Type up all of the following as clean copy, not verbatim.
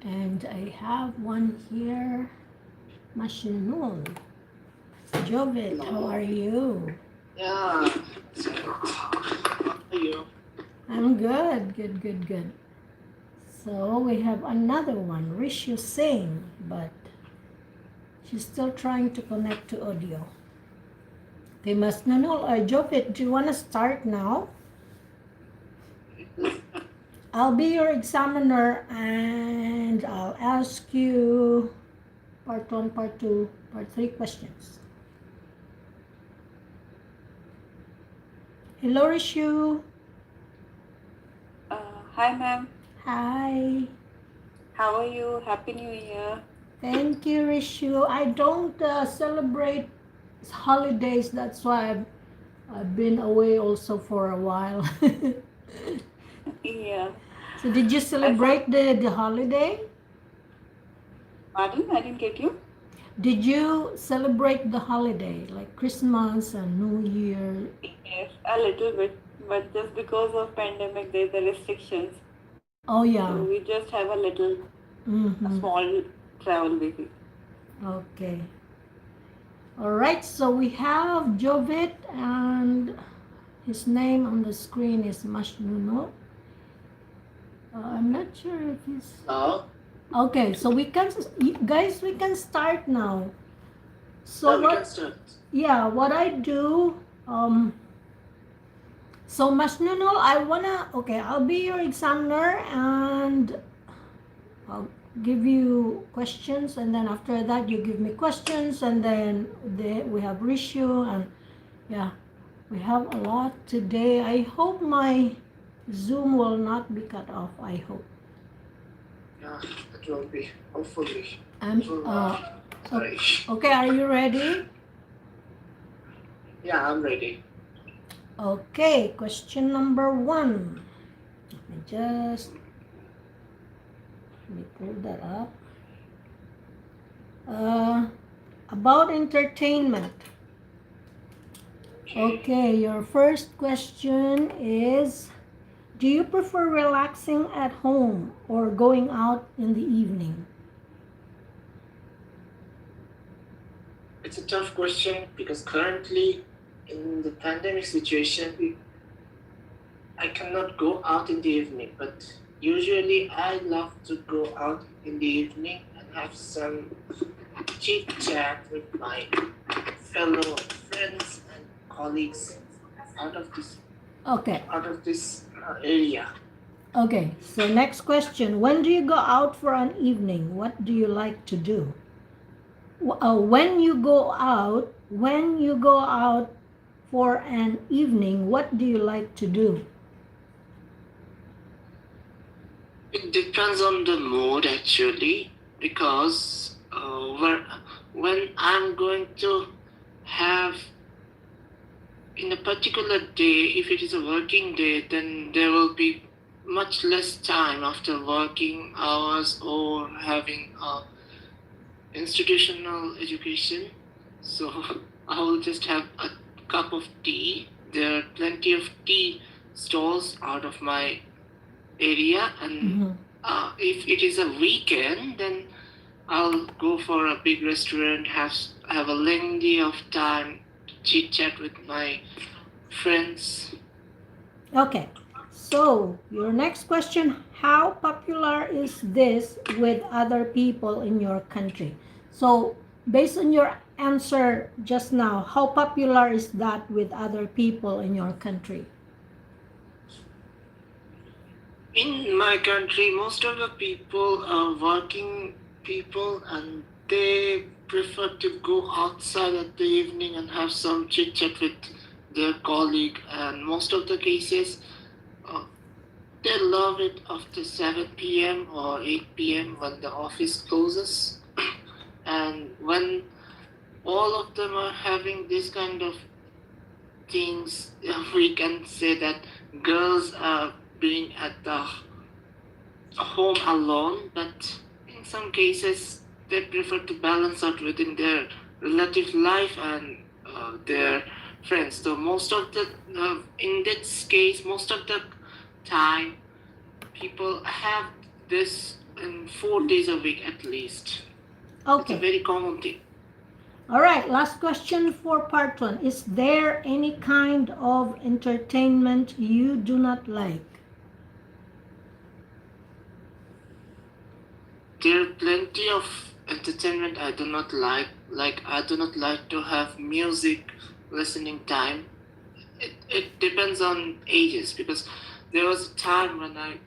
And I have one here, Mashnunul. Jovet, how are you? Yeah. How are you? I'm good, good. So we have another one, Rishu Singh, but she's still trying to connect to audio. Okay, Masnunul, Jovet, do you want to start now? I'll be your examiner and I'll ask you part 1, part 2, part 3 questions. Hello, Rishu. Hi, ma'am. Hi. How are you? Happy New Year. Thank you, Rishu. I don't celebrate holidays. That's why I've been away also for a while. Yeah. So did you celebrate the holiday? Pardon? I didn't get you. Did you celebrate the holiday, like Christmas and New Year? Yes, a little bit. But just because of pandemic, there's the restrictions. Oh, yeah. So we just have a little, a small travel visit. Okay. All right, so we have Jovet and his name on the screen is Mashnunul. I'm not sure if he's... Okay, so we can, guys, we can start now. So we can start. Yeah, what I do, so Mashnunul, I'll be your examiner and I'll give you questions, and then after that you give me questions, and then we have Rishu, and yeah, we have a lot today. I hope my Zoom will not be cut off. I hope. Yeah, it will be, hopefully. Sorry. Okay, are you ready? Yeah, I'm ready. Okay, question number 1. Let me pull that up. About entertainment. Okay, your first question is, do you prefer relaxing at home or going out in the evening? It's a tough question because currently in the pandemic situation, I cannot go out in the evening, but usually I love to go out in the evening and have some chit chat with my fellow friends and colleagues out of this area. Okay, so next question. When do you go out for an evening? What do you like to do? When you go out for an evening, what do you like to do? It depends on the mood actually, because when I'm going to have in a particular day, if it is a working day, then there will be much less time after working hours or having institutional education. So I will just have a cup of tea. There are plenty of tea stalls out of my area, and if it is a weekend, then I'll go for a big restaurant, have a lengthy of time to chit chat with my friends. Okay, so your next question, how popular is this with other people in your country? So based on your answer just now, how popular is that with other people in your country? In my country, most of the people are working people, and they prefer to go outside at the evening and have some chit chat with their colleague. And most of the cases, they love it after 7 p.m. or 8 p.m. when the office closes. And when all of them are having this kind of things, we can say that girls are being at the home alone, but in some cases they prefer to balance out within their relative life and their friends. So most of the in this case, most of the time people have this in 4 days a week at least. It's a Okay. very common thing. All right, last question for part 1. Is there any kind of entertainment you do not like? There are plenty of entertainment I do not like. Like I do not like to have music listening time. It depends on ages, because there was a time when I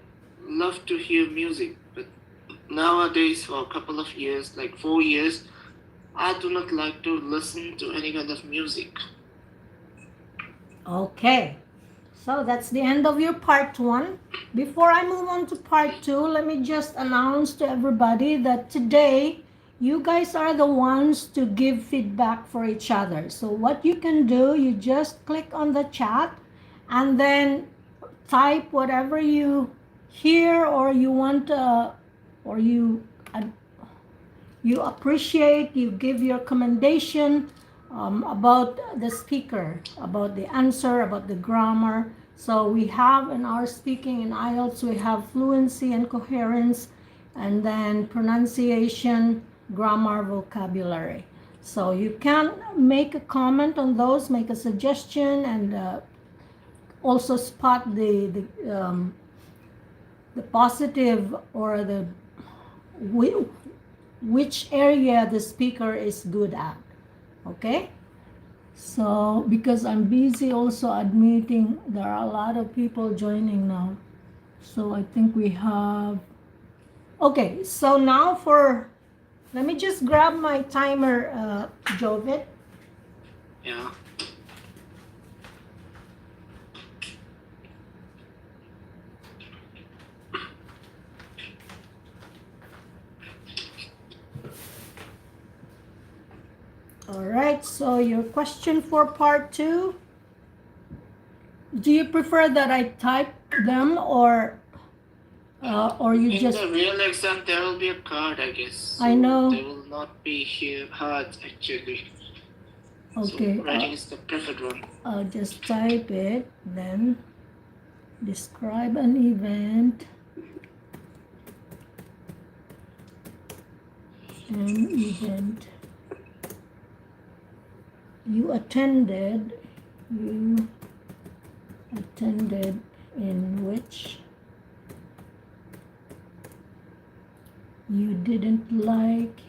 loved to hear music, but nowadays for a couple of years, like 4 years, I do not like to listen to any kind of music. Okay, so that's the end of your part 1. Before I move on to part 2, let me just announce to everybody that today you guys are the ones to give feedback for each other. So what you can do, you just click on the chat and then type whatever you hear or you want, or you appreciate, you give your commendation about the speaker, about the answer, about the grammar. So we have in our speaking in IELTS, we have fluency and coherence, and then pronunciation, grammar, vocabulary. So you can make a comment on those, make a suggestion, and also spot the positive or the which area the speaker is good at. Okay, so because I'm busy also admitting there are a lot of people joining now, so I think we have, okay, so now let me just grab my timer, Jovid. Yeah. All right, so your question for part 2, do you prefer that I type them or you In just... the real exam, there will be a card, I guess. So I know. They will not be here hard actually. Okay, So writing is the preferred one. I'll just type it, then describe an event, you attended in which you didn't like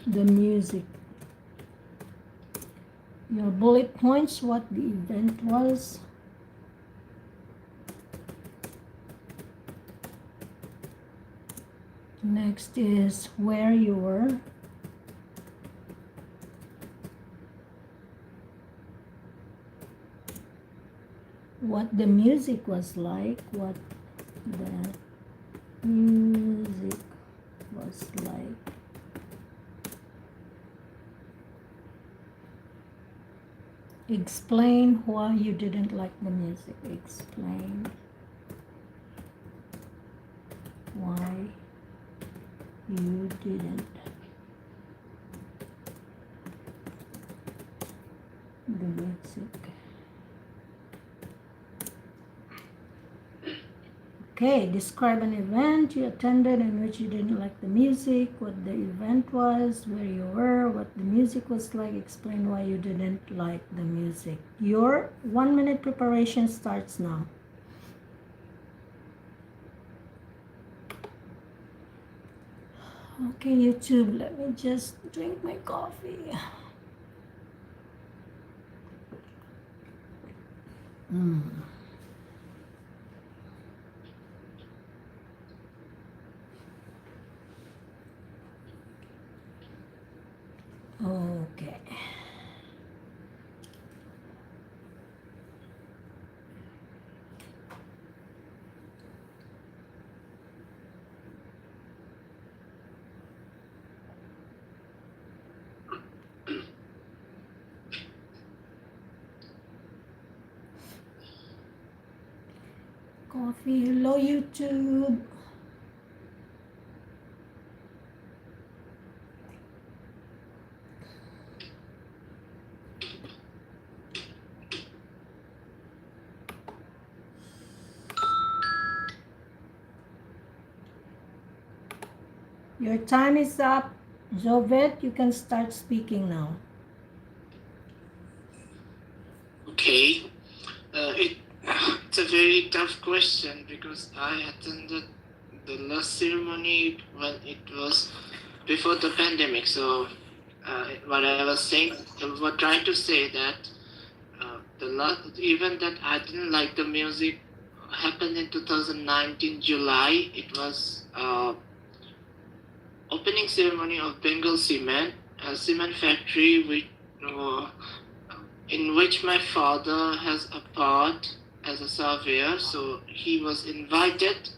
the music. Your bullet points, what the event was. Next is where you were. What the music was like, what the music was like. Explain why you didn't like the music. Explain why you didn't the music. Okay, describe an event you attended in which you didn't like the music, what the event was, where you were, what the music was like, explain why you didn't like the music. Your 1 minute preparation starts now. Okay, YouTube, let me just drink my coffee. Okay. Coffee, hello YouTube. Your time is up. Jovet, you can start speaking now. Okay. It's a very tough question because I attended the last ceremony when it was before the pandemic. So, what I was saying, I was trying to say that the last event that I didn't like the music happened in 2019 July. It was opening ceremony of Bengal Cement, a cement factory in which my father has a part as a surveyor. So he was invited,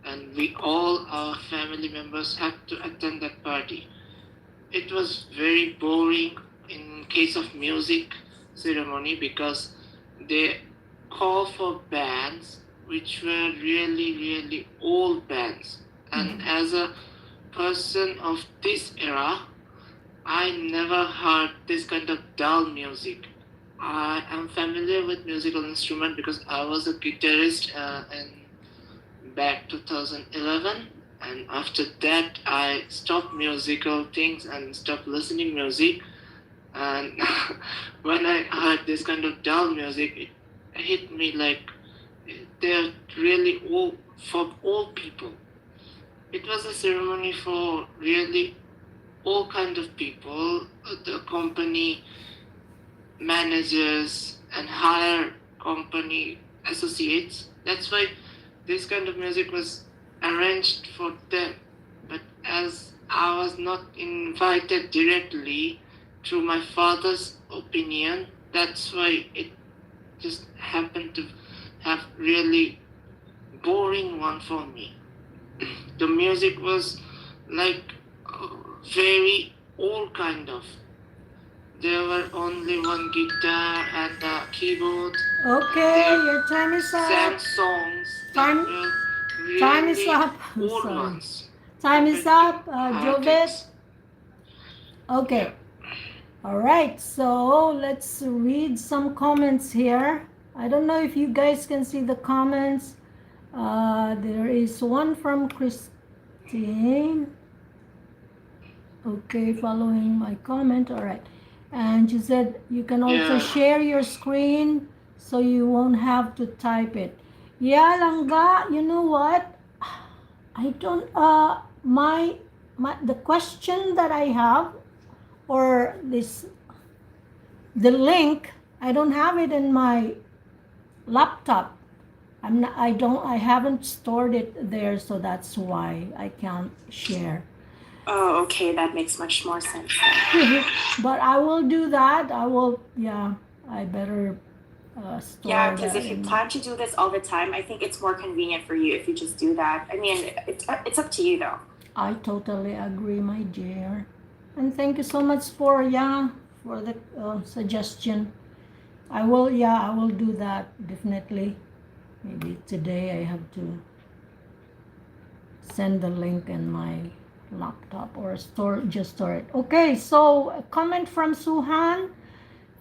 and we all our family members had to attend that party. It was very boring in case of music ceremony because they call for bands which were really old bands. And as a person of this era, I never heard this kind of dull music. I am familiar with musical instrument because I was a guitarist in back 2011, and after that I stopped musical things and stopped listening music. And when I heard this kind of dull music, it hit me like they're really old for old people. It was a ceremony for really all kind of people, the company managers and higher company associates. That's why this kind of music was arranged for them. But as I was not invited directly through my father's opinion, that's why it just happened to have really boring one for me. The music was like very old kind of. There were only one guitar and a keyboard. Okay, your time is Sang up. songs Time- that were really time is up. old Sorry. ones. Time is up, Things. Jovet. Okay. All right, so let's read some comments here. I don't know if you guys can see the comments. There is one from Christine. Okay, following my comment. All right. And she said you can also share your screen so you won't have to type it. Yeah, Langga, you know what? I don't, the question that I have, or the link, I don't have it in my laptop. I haven't stored it there, so that's why I can't share. Oh, okay, that makes much more sense. But I will do that. I better store Yeah, because that if you in- plan to do this all the time, I think it's more convenient for you if you just do that. I mean, it's up to you though. I totally agree, my dear. And thank you so much for the suggestion. I will do that definitely. Maybe today I have to send the link in my laptop or just store it. Okay, so a comment from Suhan.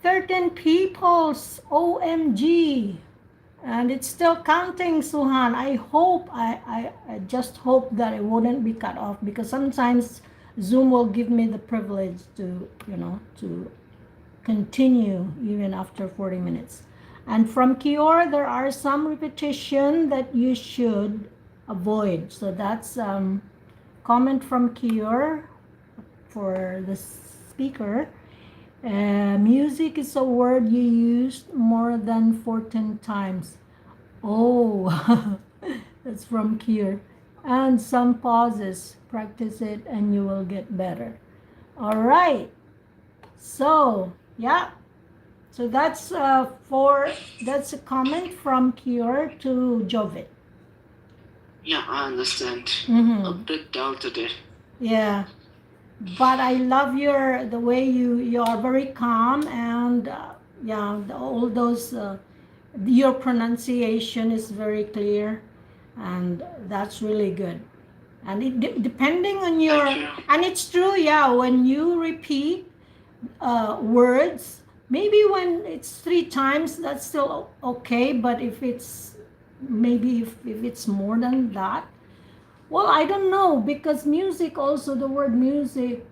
13 people's OMG. And it's still counting, Suhan. I just hope that it wouldn't be cut off, because sometimes Zoom will give me the privilege to continue even after 40 minutes. And from Kior, there are some repetition that you should avoid. So that's comment from Kior for the speaker. Music is a word you used more than 14 times. Oh, that's from Kier. And some pauses. Practice it and you will get better. All right. So, yeah. So that's that's a comment from Kier to Jovet. Yeah, I understand. Mm-hmm. A bit dull today. Yeah. But I love the way you are very calm, and all those your pronunciation is very clear, and that's really good. And it depending on your, Thank you. and it's true, when you repeat words, maybe when it's 3 times, that's still okay. But if it's maybe if it's more than that, Well, I don't know, because music also, the word music,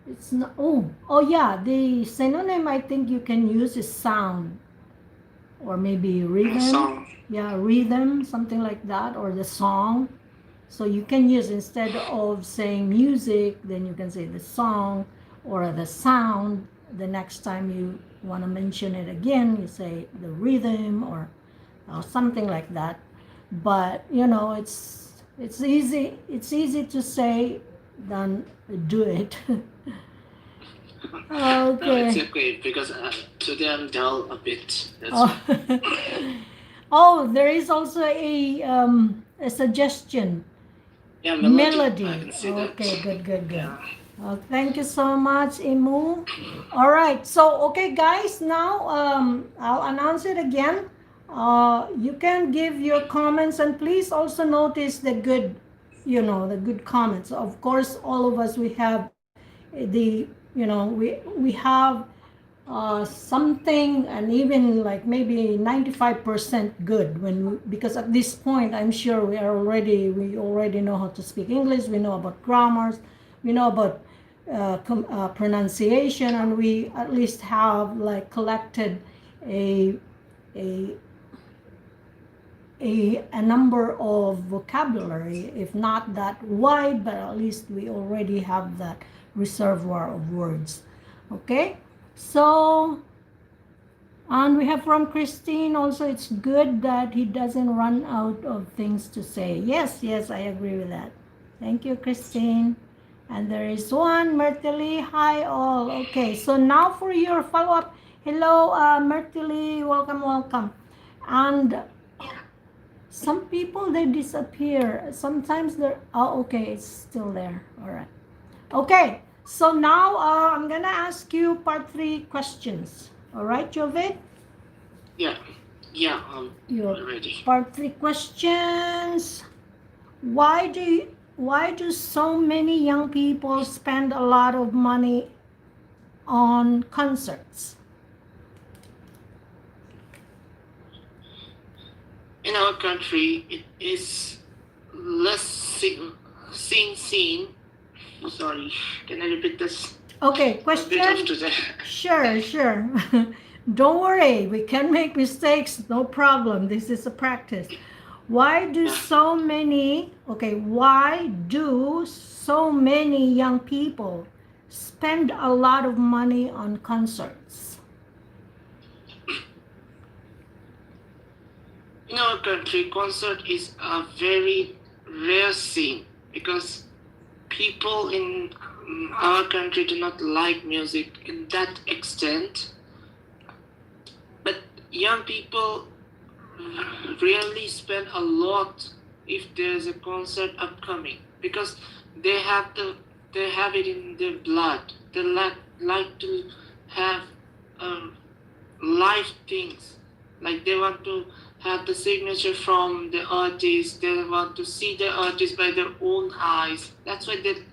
it's not, oh yeah, the synonym I think you can use is sound, or maybe rhythm. Song. Yeah, rhythm, something like that, or the song. So you can use, instead of saying music, then you can say the song or the sound. The next time you want to mention it again, you say the rhythm, or something like that. But you know, it's easy to say than do it. No, it's Okay. okay because today I'm dull a bit. That's Oh. why. Oh, there is also a suggestion. Yeah, melody. I Melody. can see that. Okay, good. Yeah. Thank you so much, Imu. All right, so okay, guys, now I'll announce it again. You can give your comments, and please also notice the good, the good comments. Of course, all of us, we have the, we have something, and even like maybe 95% good, because at this point I'm sure we already know how to speak English, we know about grammars, we know about pronunciation, and we at least have like collected a a a number of vocabulary, if not that wide, but at least we already have that reservoir of words. Okay, so, and we have from Christine also, it's good that he doesn't run out of things to say. Yes, I agree with that. Thank you, Christine. And there is one, Mertily. Hi, all. Okay, so now for your follow-up. Hello, Mertily. Welcome. And some people, they disappear. Sometimes they're, oh, okay, it's still there. All right. Okay, so now I'm gonna ask you part 3 questions. All right, Jovet? Yeah. Your Ready. part 3 questions. Why do so many young people spend a lot of money on concerts? In our country, it is less seen. Sorry, can I repeat this? Okay, A bit question. of today. Sure. Don't worry, we can make mistakes, no problem. This is a practice. Why do so many young people spend a lot of money on concerts? In our country, concert is a very rare thing because people in our country do not like music in that extent. But young people really spend a lot if there's a concert upcoming because they have it in their blood. They like to have live things. Like they want to have the signature from the artist. They want to see the artist by their own eyes. That's why they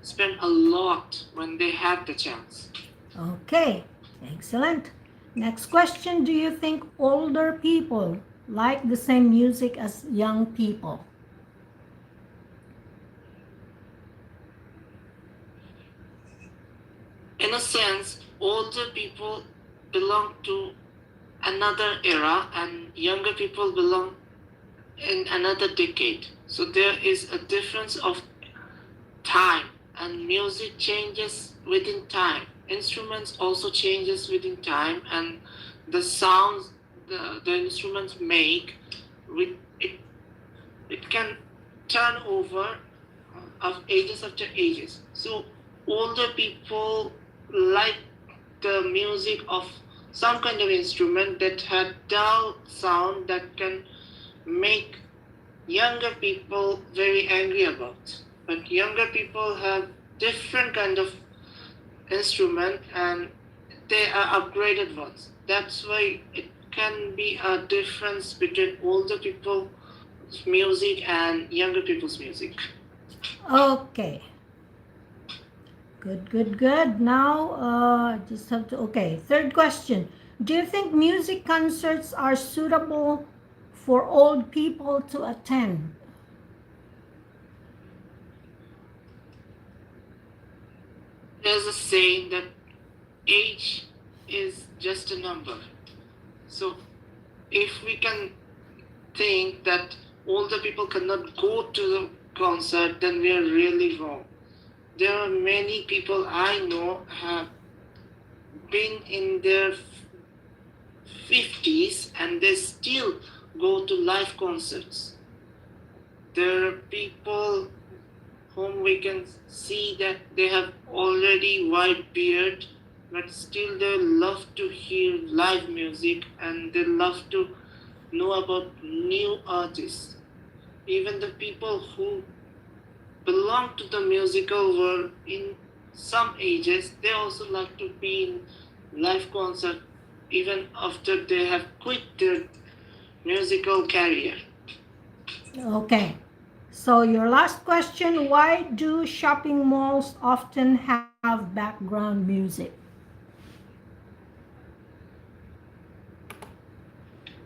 spend a lot when they have the chance. Okay, excellent. Next question. Do you think older people like the same music as young people? In a sense, older people belong to another era and younger people belong in another decade. So there is a difference of time, and music changes within time. Instruments also changes within time, and the sounds the instruments make, it can turn over of ages after ages. So older people like the music of some kind of instrument that had dull sound that can make younger people very angry about. But younger people have different kind of instrument and they are upgraded ones. That's why it can be a difference between older people's music and younger people's music. Okay. Good. Now, just have to, okay. Third question. Do you think music concerts are suitable for old people to attend? there's a saying that age is just a number. So if we can think that older people cannot go to the concert, then we are really wrong. There are many people I know have been in their 50s and they still go to live concerts. There are people whom we can see that they have already white beard, but still they love to hear live music and they love to know about new artists. Even the people who belong to the musical world in some ages, they also like to be in live concert even after they have quit their musical career. Okay. So your last question, why do shopping malls often have background music?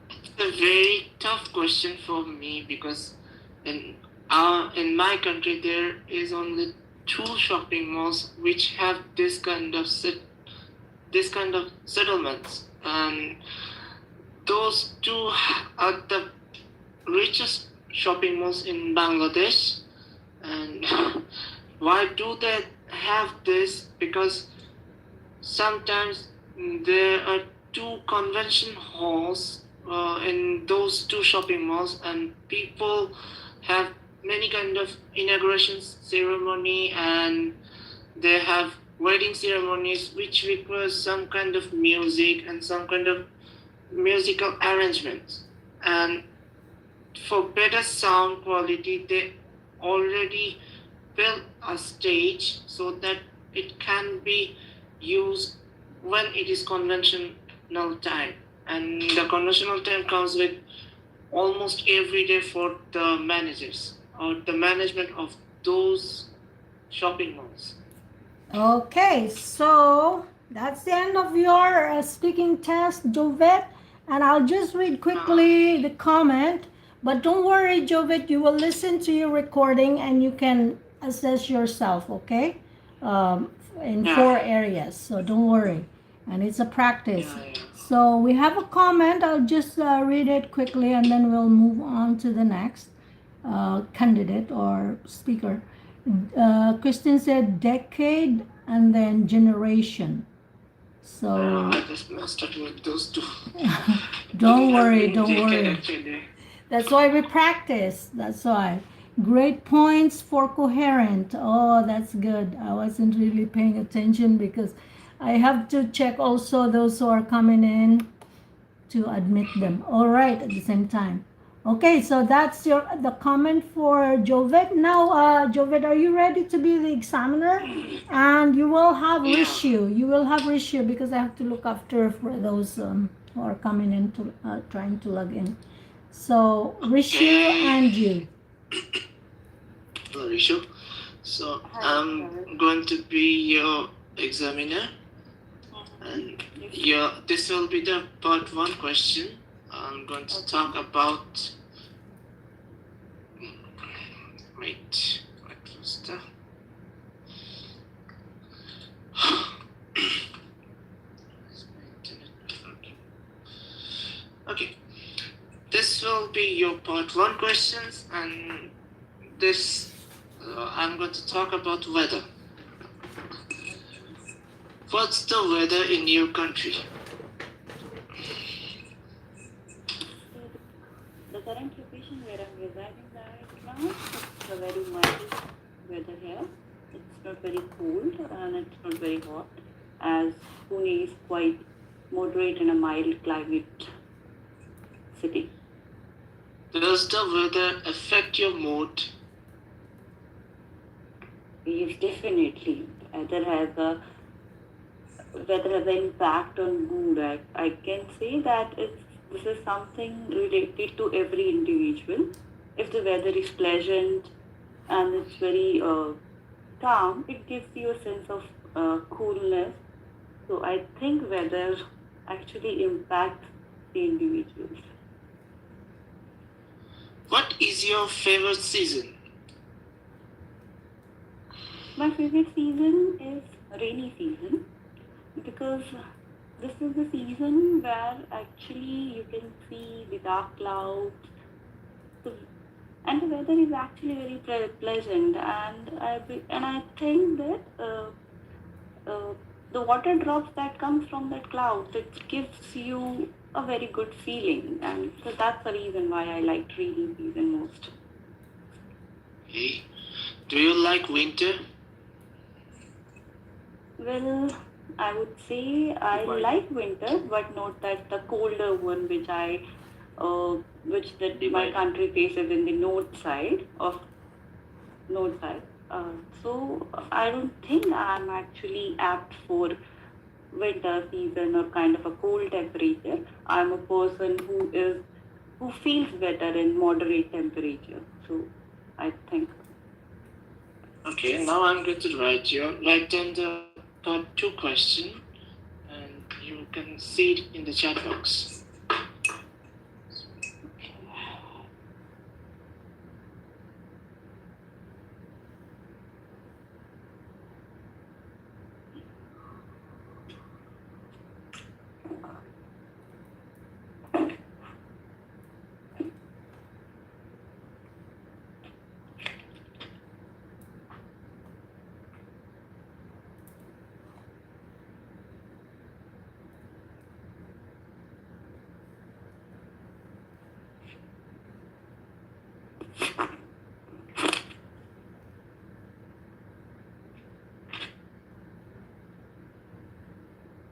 It's a very tough question for me because in my country there is only 2 shopping malls which have this kind of settlements, and those 2 are the richest shopping malls in Bangladesh. And why do they have this? Because sometimes there are 2 convention halls in those 2 shopping malls, and people have many kind of inauguration ceremony and they have wedding ceremonies which require some kind of music and some kind of musical arrangements. And for better sound quality, they already built a stage so that it can be used when it is conventional time. And the conventional time comes with almost every day for the managers or the management of those shopping malls. Okay, so that's the end of your speaking test, Jovet. And I'll just read quickly the comment. But don't worry, Jovet, you will listen to your recording and you can assess yourself, okay? In 4 areas, so don't worry. And it's a practice. So we have a comment. I'll just read it quickly and then we'll move on to the next candidate or speaker. Kristen said decade and then generation. So I just messed up with those 2. don't worry. Actually. That's why we practice. That's why. Great points for coherent. Oh, that's good. I wasn't really paying attention because I have to check also those who are coming in to admit them. All right, at the same time. Okay, so that's the comment for Jovet. Now, Jovet, are you ready to be the examiner? And you will have Rishu. You will have Rishu because I have to look after for those who are coming in to trying to log in. So Rishu and you. Hello, Rishu. So I'm going to be your examiner, and this will be the part 1 question. I'm going to talk about. Wait, what was the? Okay, this will be your part 1 questions, and this I'm going to talk about weather. What's the weather in your country? The current location where I'm residing right now, it's a very mild weather here. It's not very cold and it's not very hot, as Pune is quite moderate and a mild climate city. Does the weather affect your mood? Yes, definitely. Weather has an impact on mood. I can say that this is something related to every individual. If the weather is pleasant and it's very calm, it gives you a sense of coolness. So I think weather actually impacts the individuals. What is your favorite season? My favorite season is rainy season, because this is the season where actually you can see the dark clouds, and the weather is actually very pleasant. And I think that uh, the water drops that comes from that cloud, it gives you a very good feeling, and so that's the reason why I like rainy season most. Okay. Do you like winter? Well, I would say I Why? like winter, but not that the colder one which that my Divide. country faces in the north side. So I don't think I'm actually apt for winter season or kind of a cold temperature. I'm a person who feels better in moderate temperature. So I think. Okay, now I'm going to write down the part 2 question, and you can see it in the chat box.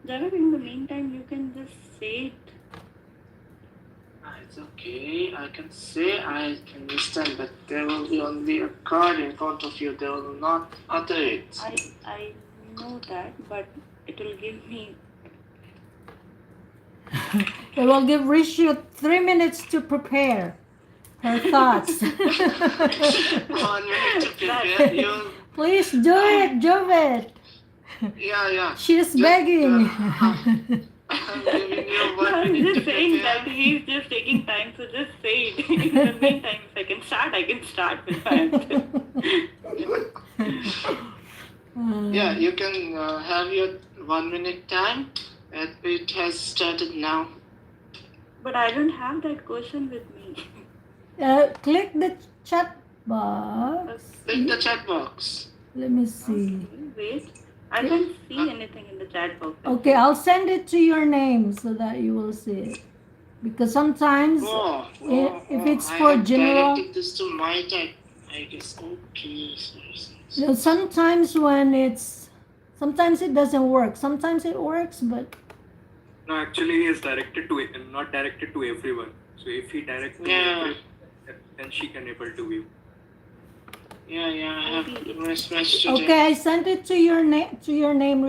Jagat, in the meantime, you can just say it. It's okay, I can say I can understand, but there will be only a card in front of you, they will not utter it. I know that, but it will give me. They will give Rishu 3 minutes to prepare her thoughts. 1 minute to prepare. You, Please do it, Jovet. yeah. She's Just, begging. I'm giving you 1 I'm minute to just saying prepare. that he's just taking time, so just say it. In the meantime, if I can start with my answer. Yeah, you can have your 1 minute time. It has started now. But I don't have that question with me. Click the chat box. Click the chat box. Let me see. Wait, I can't see anything in the chat box. Okay, I'll send it to your name so that you will see it. Because sometimes if it's I for have general, directed this to my type. I guess. Okay. you know, sometimes it doesn't work. Sometimes it works, but No, actually, he is directed to not directed to everyone. So if he directs to Yeah. everyone, then she can able to view. Yeah, I have mismatched today. okay, I sent it to your name,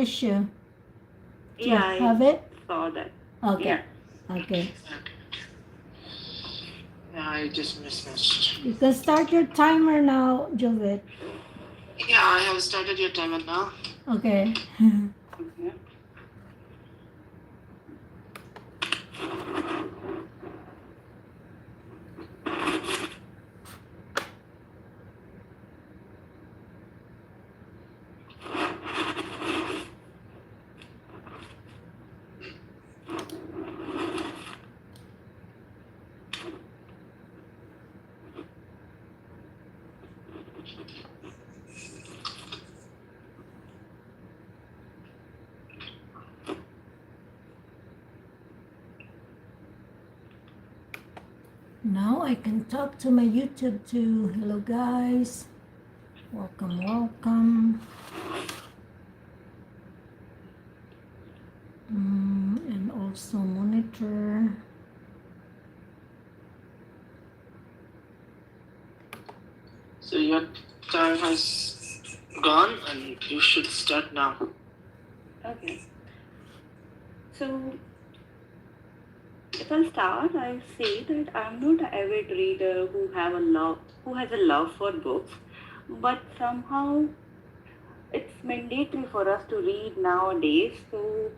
Rishu. Do you Yeah, I have it? saw that. Okay. Yeah. Okay. Yeah, I just mismatched. You can start your timer now, Jovet. Yeah, I have started your timer now. Okay. Okay. Now I can talk to my YouTube too. Hello guys. Welcome. And also monitor. So your time has gone and you should start now. Okay. So if I'll start, I'll say that I'm not an avid reader who has a love for books, but somehow it's mandatory for us to read nowadays. So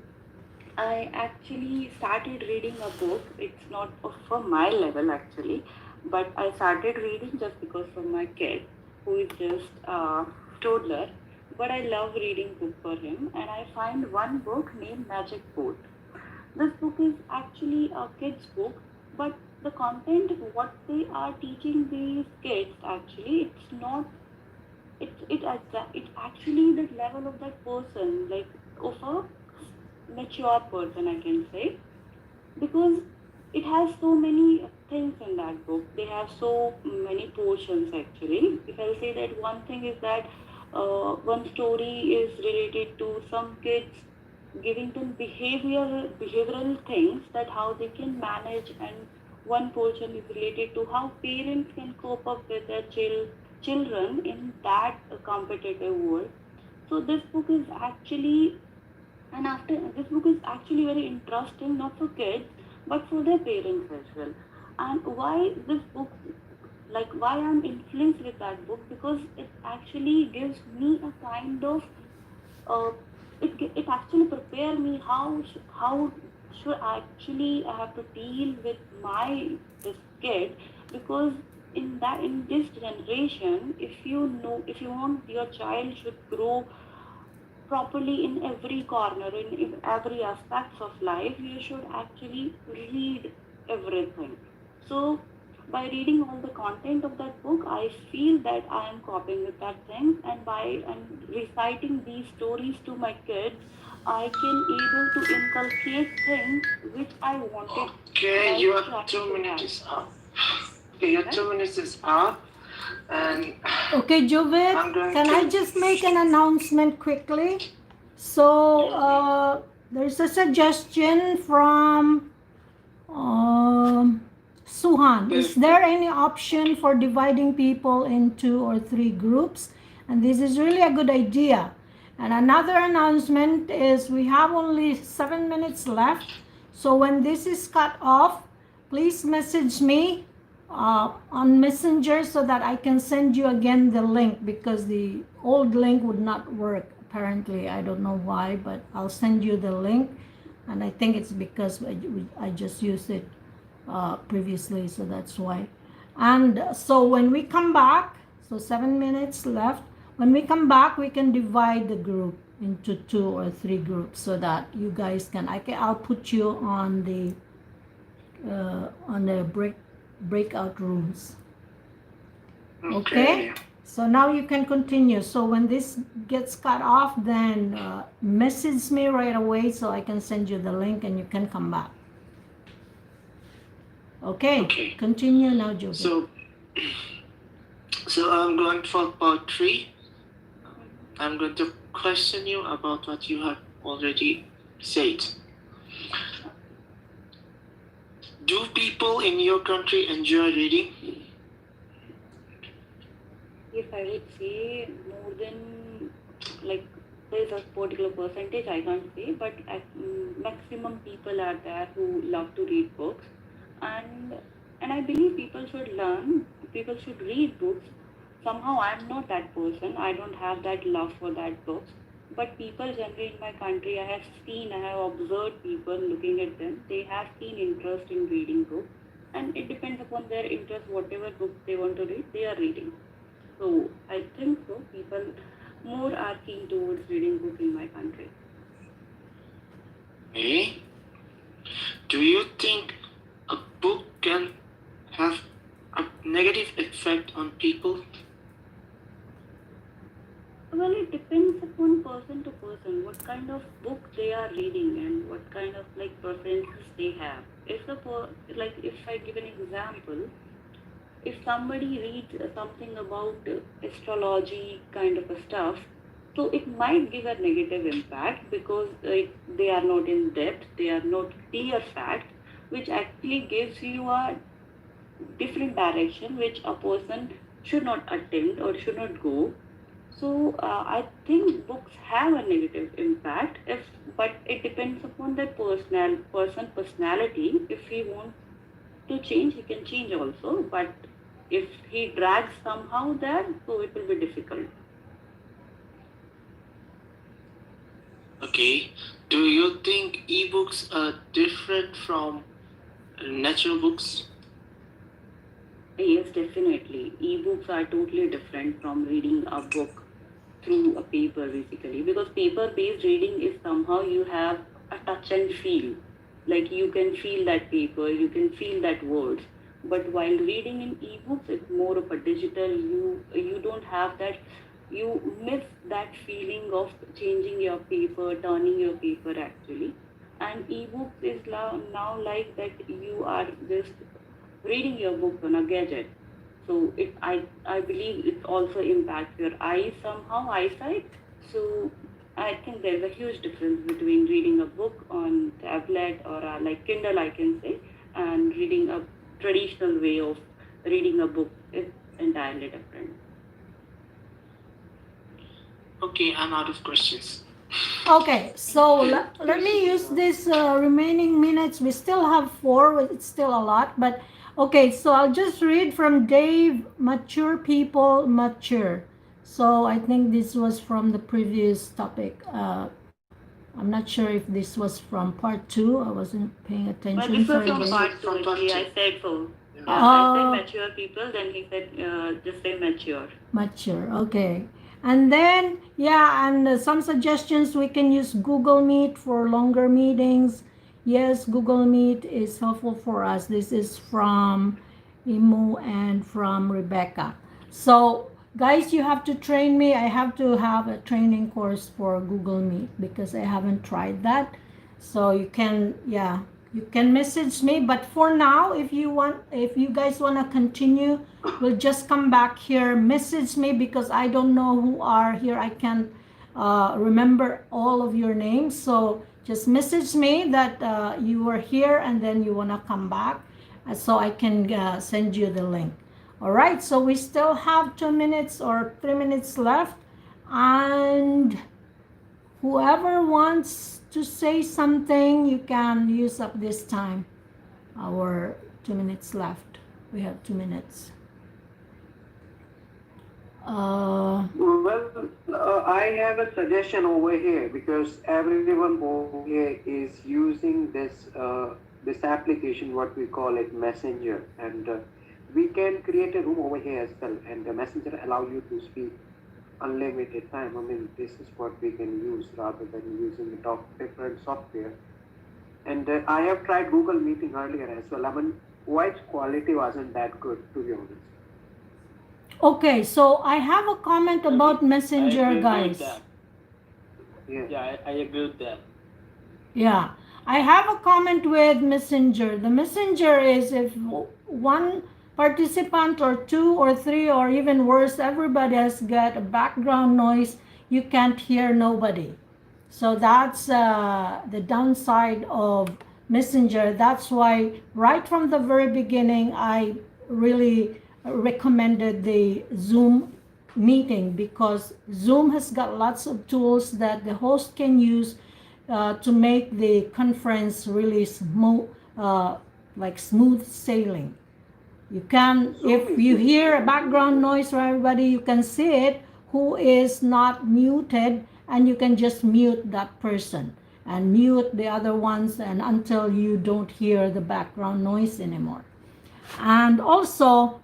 I actually started reading a book. It's not for my level actually, but I started reading just because of my kid, who is just a toddler. but I love reading book for him, and I find one book named Magic Boat. This book is actually a kid's book, but the content, what they are teaching these kids, actually, it's not. It's actually the level of that person, like of a mature person, I can say, because it has so many things in that book. They have so many portions actually. If I'll say that one thing is that one story is related to some kids giving them behavioral things that how they can manage, and one portion is related to how parents can cope up with their children in that competitive world. So this book is actually, and after this book is actually very interesting, not for kids, but for their parents as well. And why this book, like why I'm influenced with that book, because it actually gives me a kind of, uh, it actually prepare me how should actually I have to deal with my this kid, because in this generation, if you want your child should grow properly in every corner, in every aspects of life, you should actually read everything. So by reading all the content of that book, I feel that I am coping with that thing, and by and reciting these stories to my kids, I can able to inculcate things which I wanted Okay, my your child 2 minutes to is up. Okay, your have. 2 minutes is up, and Okay, Jovit, I'm going can to. I just make an announcement quickly? So, there's a suggestion from Suhan. Is there any option for dividing people in 2 or 3 groups? And this is really a good idea. And another announcement is we have only 7 minutes left. So when this is cut off, please message me on Messenger so that I can send you again the link, because the old link would not work apparently. I don't know why, but I'll send you the link. And I think it's because I just used it previously, so that's why. And so when we come back, so 7 minutes left, when we come back we can divide the group into 2 or 3 groups so that you guys can, I'll put you on the breakout rooms. Okay, so now you can continue. So when this gets cut off, then message me right away so I can send you the link and you can come back. Okay. Continue now, Joby. So I'm going for part 3. I'm going to question you about what you have already said. Do people in your country enjoy reading? Yes, I would say more than, like, there's a particular percentage I can't say, but maximum people are there who love to read books, and I believe people should read books. Somehow I'm not that person. I don't have that love for that books. But people generally in my country, I have observed people looking at them. They have keen interest in reading books, and it depends upon their interest. Whatever book they want to read, they are reading. So I think so. People more are keen towards reading books in my country. Okay. Do you think a book can have a negative effect on people? Well, it depends upon person to person, what kind of book they are reading and what kind of like preferences they have. If I give an example, if somebody reads something about astrology kind of a stuff, so it might give a negative impact because they are not in depth, they are not clear facts, which actually gives you a different direction which a person should not attempt or should not go. So I think books have a negative impact, but it depends upon that person personality. If he wants to change, he can change also. But if he drags somehow there, so it will be difficult. Okay. Do you think ebooks are different from natural books? Yes, definitely. Ebooks are totally different from reading a book through a paper basically, because paper-based reading is somehow you have a touch and feel, like you can feel that paper, you can feel that words. But while reading in ebooks, it's more of a digital. You don't have that. You miss that feeling of changing your paper, turning your paper actually. And ebooks is now like that you are just reading your book on a gadget. So I believe it also impacts your eyes somehow, eyesight. So I think there's a huge difference between reading a book on tablet or like Kindle, I can say, and reading a traditional way of reading a book is entirely different. Okay, I'm out of questions. Okay, so let me use this remaining minutes. We still have 4, it's still a lot, but okay, so I'll just read from Dave. Mature people mature. So I think this was from the previous topic. I'm not sure if this was from part 2. I wasn't paying attention. But this was Sorry, from Dave. part From 2, part actually. two. I said so. Yeah. Yeah, I Oh. said mature people, then he said just say mature. Mature, okay. And then, yeah, and some suggestions, we can use Google Meet for longer meetings. Yes, Google Meet is helpful for us. This is from Imu and from Rebecca. So, guys, you have to train me. I have to have a training course for Google Meet because I haven't tried that. So you can, yeah, you can message me. But for now, if you guys want to continue, we'll just come back here. Message me because I don't know who are here. I can't remember all of your names. So just message me that you were here and then you want to come back so I can send you the link. All right, so we still have 2 minutes or 3 minutes left. And whoever wants to say something, you can use up this time. Our 2 minutes left. We have 2 minutes. I have a suggestion over here because everyone over here is using this application, what we call it, Messenger, and we can create a room over here as well, and the Messenger allow you to speak unlimited time. I mean, this is what we can use rather than using different software. And I have tried Google Meeting earlier as well. I mean, voice quality wasn't that good, to be honest. Okay, so I have a comment about I Messenger, agree with guys. that. Yeah. I agree with that. Yeah, I have a comment with Messenger. The Messenger is if one participant or 2 or 3 or even worse, everybody has got a background noise, you can't hear nobody. So that's the downside of Messenger. That's why right from the very beginning, I really recommended the Zoom meeting because Zoom has got lots of tools that the host can use to make the conference really smooth, like smooth sailing. You can, if you hear a background noise from everybody, you can see it who is not muted, and you can just mute that person and mute the other ones, and until you don't hear the background noise anymore. And also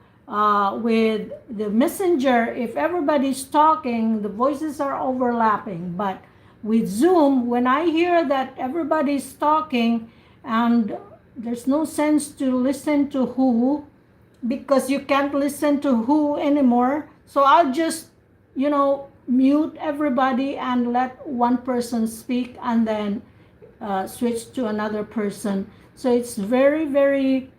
with the Messenger, if everybody's talking, the voices are overlapping. But with Zoom, when I hear that everybody's talking and there's no sense to listen to who, because you can't listen to who anymore, so I'll just, mute everybody and let one person speak and then switch to another person. So it's very, very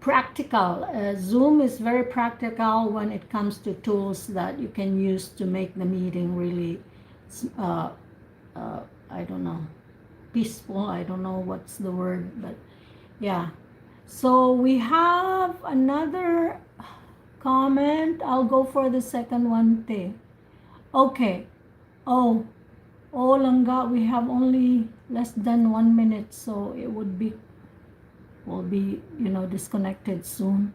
practical. Zoom is very practical when it comes to tools that you can use to make the meeting really, I don't know, peaceful. I don't know what's the word, but yeah. So we have another comment. I'll go for the second one, Te. Okay. Oh, Langga, we have only less than 1 minute, so it will be disconnected soon.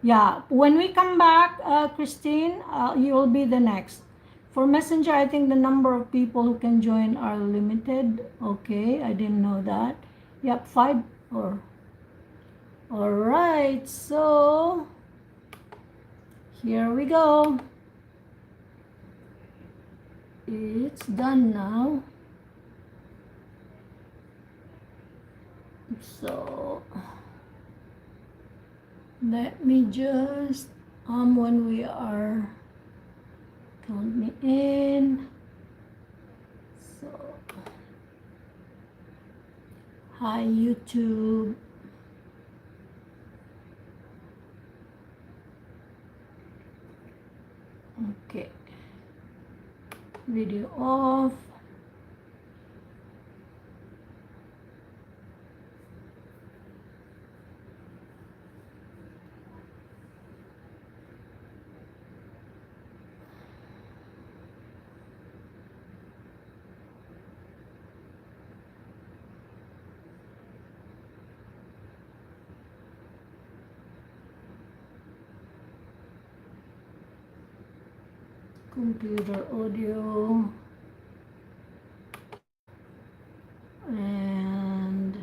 Yeah, when we come back, Christine, you will be the next. For Messenger, I think the number of people who can join are limited. Okay, I didn't know that. Yep, 5 or... All right, so here we go. it's done now. So let me just when we are count me in. So hi YouTube. Okay, video off. Computer audio and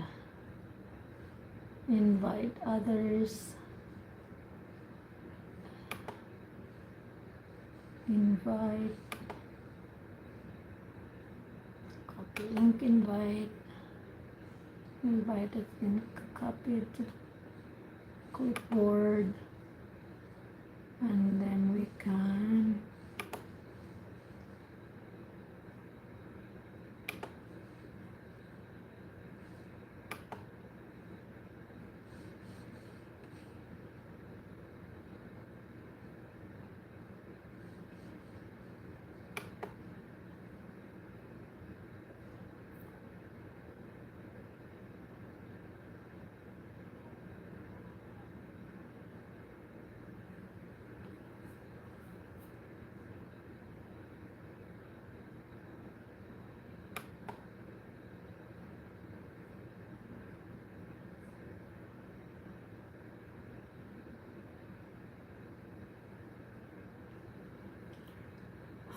invite others, invite, copy link, invite it and copy it to clipboard, and then we can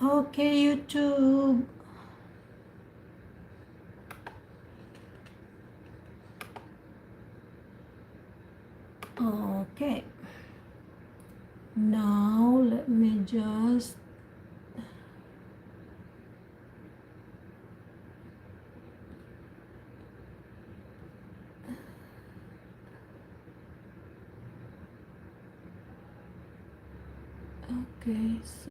okay YouTube. Okay, now let me just okay, so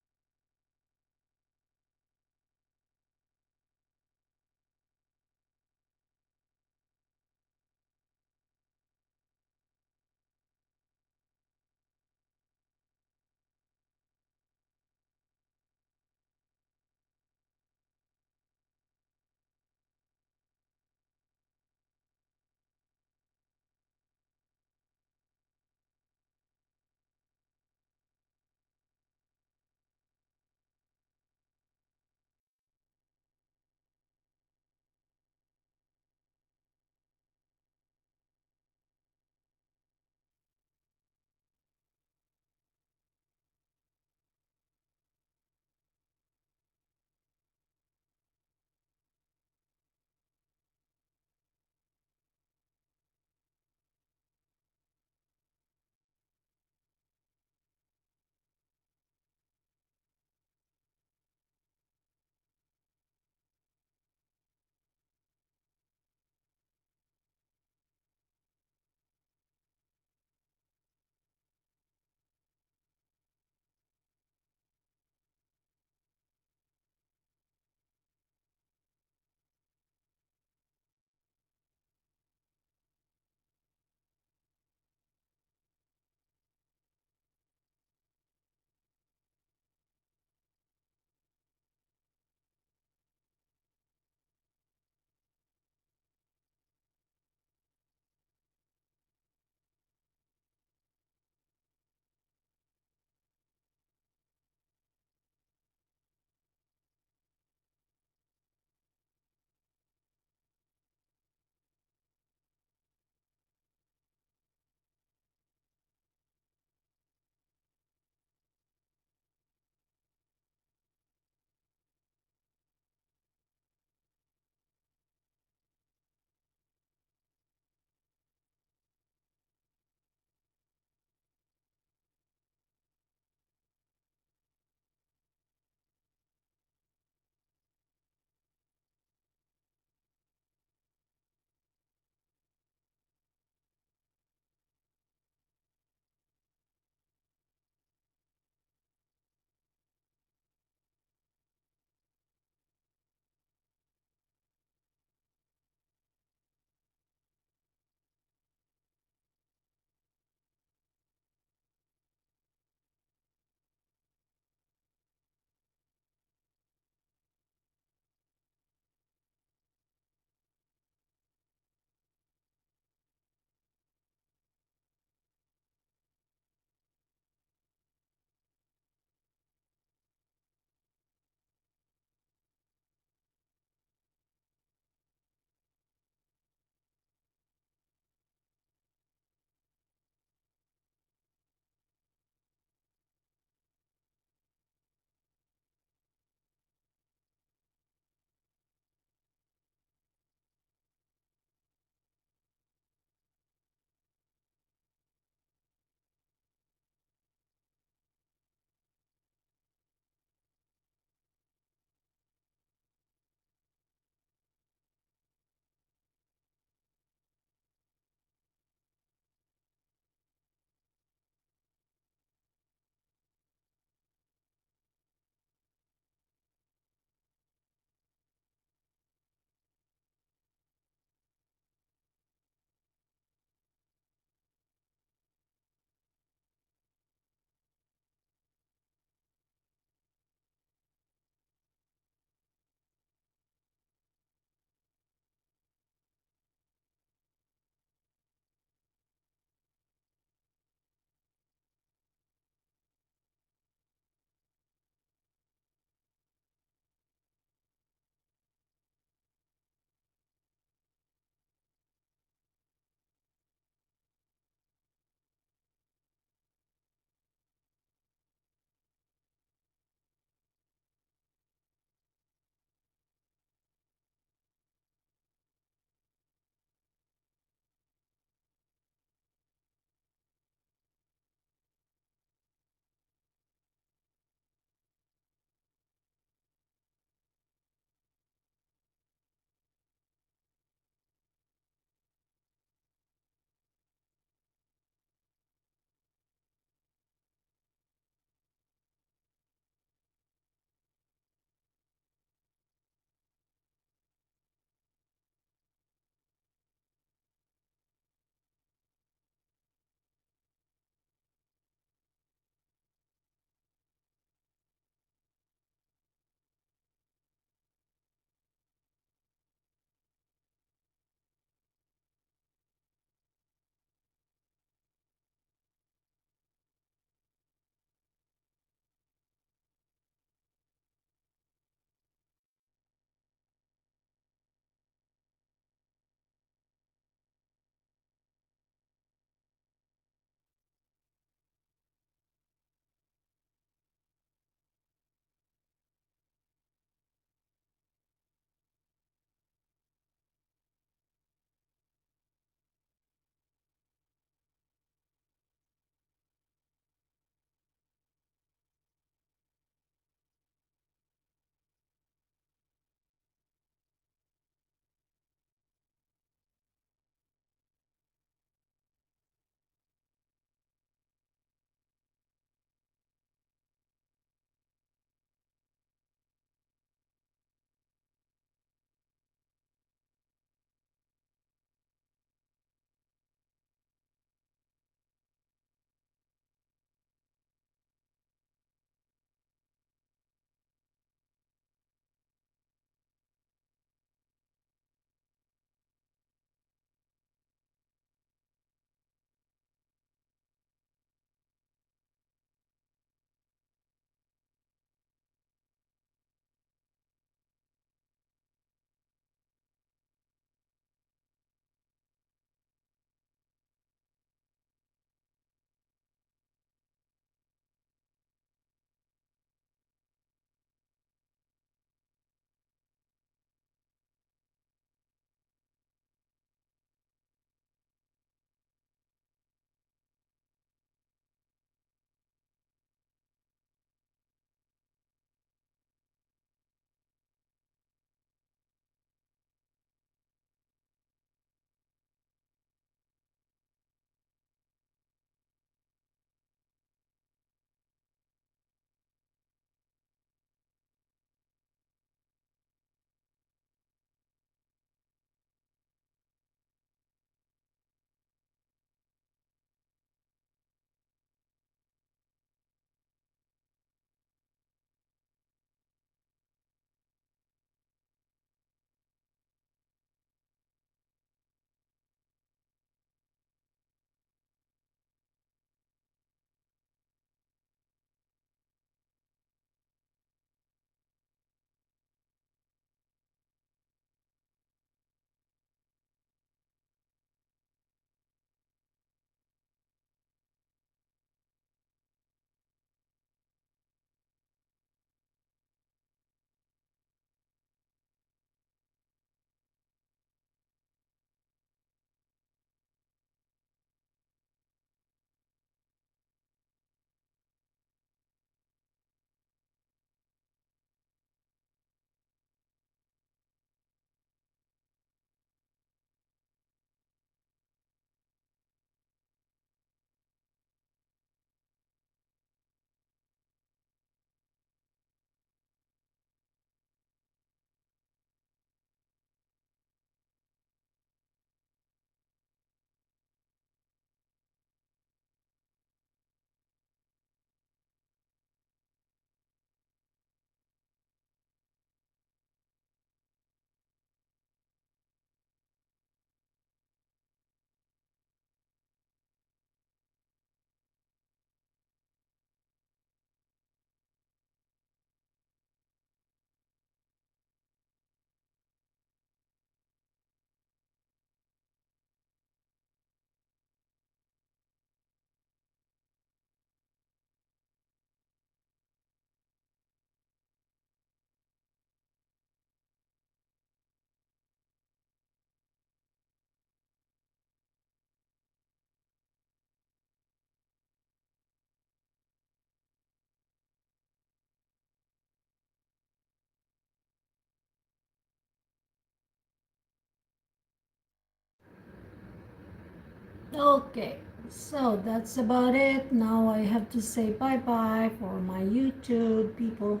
Okay, so that's about it. Now I have to say bye bye for my YouTube people.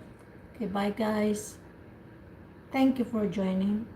Okay, bye guys. Thank you for joining.